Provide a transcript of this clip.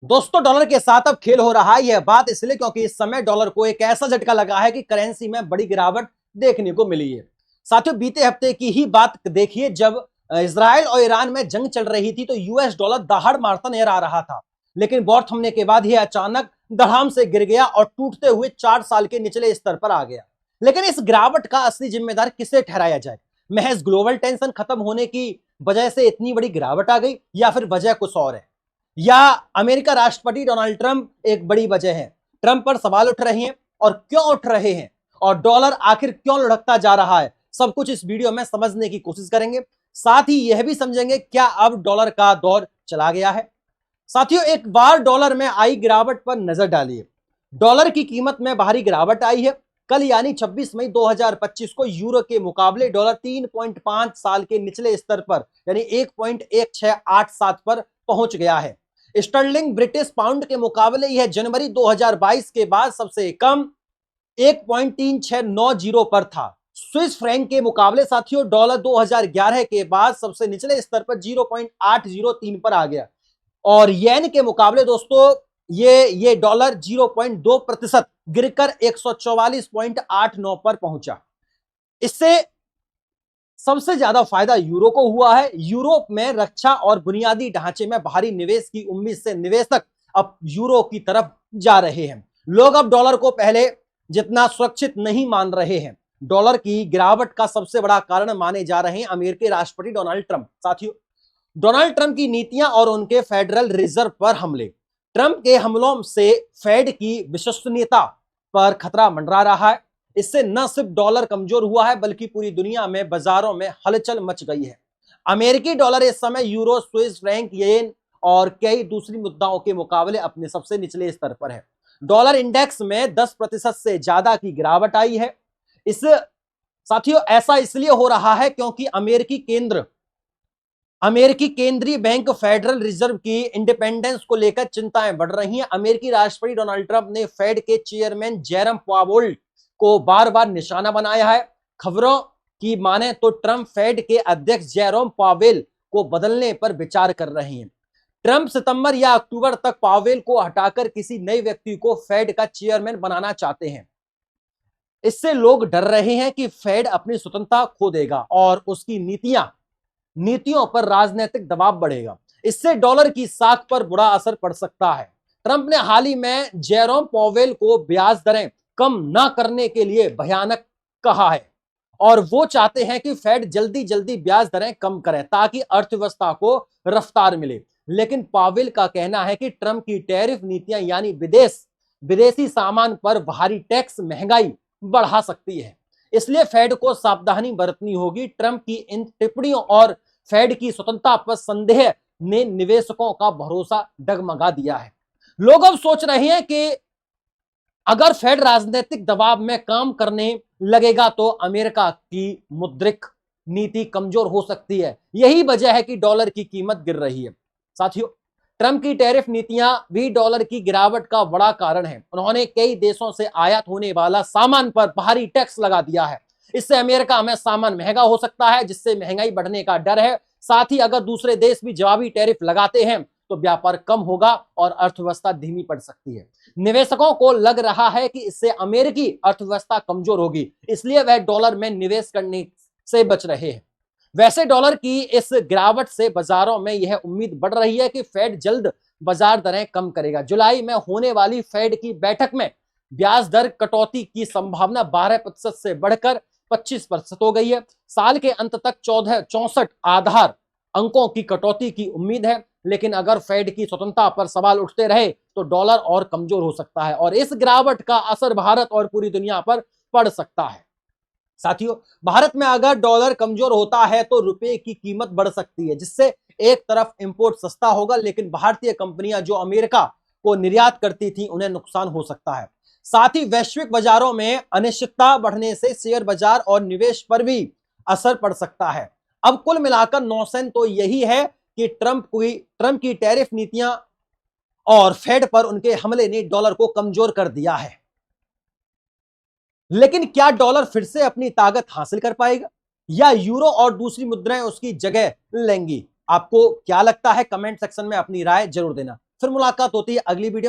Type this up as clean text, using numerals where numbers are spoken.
दोस्तों, डॉलर के साथ अब खेल हो रहा है। यह बात इसलिए क्योंकि इस समय डॉलर को एक ऐसा झटका लगा है कि करेंसी में बड़ी गिरावट देखने को मिली है। साथियों, बीते हफ्ते की ही बात देखिए, जब इजराइल और ईरान में जंग चल रही थी तो यूएस डॉलर दहाड़ मारता नजर आ रहा था। लेकिन वॉर थमने के बाद यह अचानक धड़ाम से गिर गया और टूटते हुए 4 साल के निचले स्तर पर आ गया। लेकिन इस गिरावट का असली जिम्मेदार किसे ठहराया जाए? महज ग्लोबल टेंशन खत्म होने की वजह से इतनी बड़ी गिरावट आ गई, या फिर वजह कुछ और है? या अमेरिका राष्ट्रपति डोनाल्ड ट्रंप एक बड़ी वजह है? ट्रंप पर सवाल उठ रहे हैं, और क्यों उठ रहे हैं, और डॉलर आखिर क्यों लुढ़कता जा रहा है, सब कुछ इस वीडियो में समझने की कोशिश करेंगे। साथ ही यह भी समझेंगे क्या अब डॉलर का दौर चला गया है। साथियों, एक बार डॉलर में आई गिरावट पर नजर डालिए। डॉलर की कीमत में भारी गिरावट आई है। कल यानी 26 मई 2025 को यूरो के मुकाबले डॉलर 3.5 साल के निचले स्तर पर यानी 1.1687 पर पहुंच गया है। स्टर्लिंग ब्रिटिश पाउंड के मुकाबले यह जनवरी 2022 के बाद सबसे कम 1.3690 पर था। स्विस फ्रैंक के मुकाबले साथियों डॉलर 2011 के बाद सबसे निचले स्तर पर 0.803 पर आ गया। और येन के मुकाबले दोस्तों ये डॉलर 0.2% गिरकर 144.89 पर पहुंचा। इससे सबसे ज्यादा फायदा यूरो को हुआ है। यूरोप में रक्षा और बुनियादी ढांचे में भारी निवेश की उम्मीद से निवेशक अब यूरो की तरफ जा रहे हैं। लोग अब डॉलर को पहले जितना सुरक्षित नहीं मान रहे हैं। डॉलर की गिरावट का सबसे बड़ा कारण माने जा रहे हैं अमेरिकी राष्ट्रपति डोनाल्ड ट्रंप। साथियों, डोनाल्ड ट्रंप की नीतियां और उनके फेडरल रिजर्व पर हमले। ट्रंप के हमलों से फेड की विश्वसनीयता पर खतरा मंडरा रहा है। इससे न सिर्फ डॉलर कमजोर हुआ है बल्कि पूरी दुनिया में बाजारों में हलचल मच गई है। अमेरिकी डॉलर इस समय यूरो, स्विस फ्रैंक, येन और कई दूसरी मुद्राओं के मुकाबले अपने सबसे निचले स्तर पर है। डॉलर इंडेक्स में 10% से ज्यादा की गिरावट आई है। इस साथियों ऐसा इसलिए हो रहा है क्योंकि अमेरिकी केंद्रीय बैंक फेडरल रिजर्व की इंडिपेंडेंस को लेकर चिंताएं बढ़ रही हैं। अमेरिकी राष्ट्रपति डोनाल्ड ट्रंप ने फेड के चेयरमैन जेरम पावेल को बार बार निशाना बनाया है। खबरों की माने तो ट्रंप फेड के अध्यक्ष जेरोम पावेल को बदलने पर विचार कर रहे हैं। ट्रंप सितंबर या अक्टूबर तक पावेल को हटाकर किसी नए व्यक्ति को फेड का चेयरमैन बनाना चाहते हैं। इससे लोग डर रहे हैं कि फेड अपनी स्वतंत्रता खो देगा और उसकी नीतियों पर राजनीतिक दबाव बढ़ेगा। इससे डॉलर की साख पर बुरा असर पड़ सकता है। ट्रंप ने हाल ही में जेरोम पावेल को ब्याज दरें कम ना करने के लिए भयानक कहा है, और वो चाहते हैं कि फेड जल्दी जल्दी ब्याज दरें कम करे ताकि अर्थव्यवस्था को रफ्तार मिले। लेकिन पावेल का कहना है कि ट्रंप की टैरिफ नीतियां यानी विदेशी सामान पर भारी टैक्स महंगाई बढ़ा सकती है। इसलिए फेड को सावधानी बरतनी होगी। ट्रंप की इन टिप्पणियों और फेड की स्वतंत्रता पर संदेह ने निवेशकों का भरोसा डगमगा दिया है। लोग अब सोच रहे हैं कि अगर फेड राजनीतिक दबाव में काम करने लगेगा तो अमेरिका की मौद्रिक नीति कमजोर हो सकती है। यही वजह है कि डॉलर की कीमत गिर रही है। साथियों, ट्रंप की टैरिफ नीतियां भी डॉलर की गिरावट का बड़ा कारण है। उन्होंने कई देशों से आयात होने वाला सामान पर भारी टैक्स लगा दिया है। इससे अमेरिका में सामान महंगा हो सकता है, जिससे महंगाई बढ़ने का डर है। साथ ही अगर दूसरे देश भी जवाबी टैरिफ लगाते हैं तो व्यापार कम होगा और अर्थव्यवस्था धीमी पड़ सकती है। निवेशकों को लग रहा है कि इससे अमेरिकी अर्थव्यवस्था कमजोर होगी, इसलिए वह डॉलर में निवेश करने से बच रहे हैं। वैसे डॉलर की इस गिरावट से बाजारों में यह उम्मीद बढ़ रही है कि फेड जल्द बाजार दरें कम करेगा। जुलाई में होने वाली फेड की बैठक में ब्याज दर कटौती की संभावना 12% से बढ़कर 25% हो गई है। साल के अंत तक 64 आधार अंकों की कटौती की उम्मीद है। लेकिन अगर फेड की स्वतंत्रता पर सवाल उठते रहे तो डॉलर और कमजोर हो सकता है, और इस गिरावट का असर भारत और पूरी दुनिया पर पड़ सकता है। साथियों, भारत में अगर डॉलर कमजोर होता है तो रुपए की कीमत बढ़ सकती है, जिससे एक तरफ इंपोर्ट सस्ता होगा लेकिन भारतीय कंपनियां जो अमेरिका को निर्यात करती थी उन्हें नुकसान हो सकता है। साथ ही वैश्विक बाजारों में अनिश्चितता बढ़ने से शेयर बाजार और निवेश पर भी असर पड़ सकता है। अब कुल मिलाकर नौसेन तो यही है कि ट्रंप की टैरिफ नीतियां और फेड पर उनके हमले ने डॉलर को कमजोर कर दिया है। लेकिन क्या डॉलर फिर से अपनी ताकत हासिल कर पाएगा, या यूरो और दूसरी मुद्राएं उसकी जगह लेंगी? आपको क्या लगता है? कमेंट सेक्शन में अपनी राय जरूर देना। फिर मुलाकात होती है अगली वीडियो।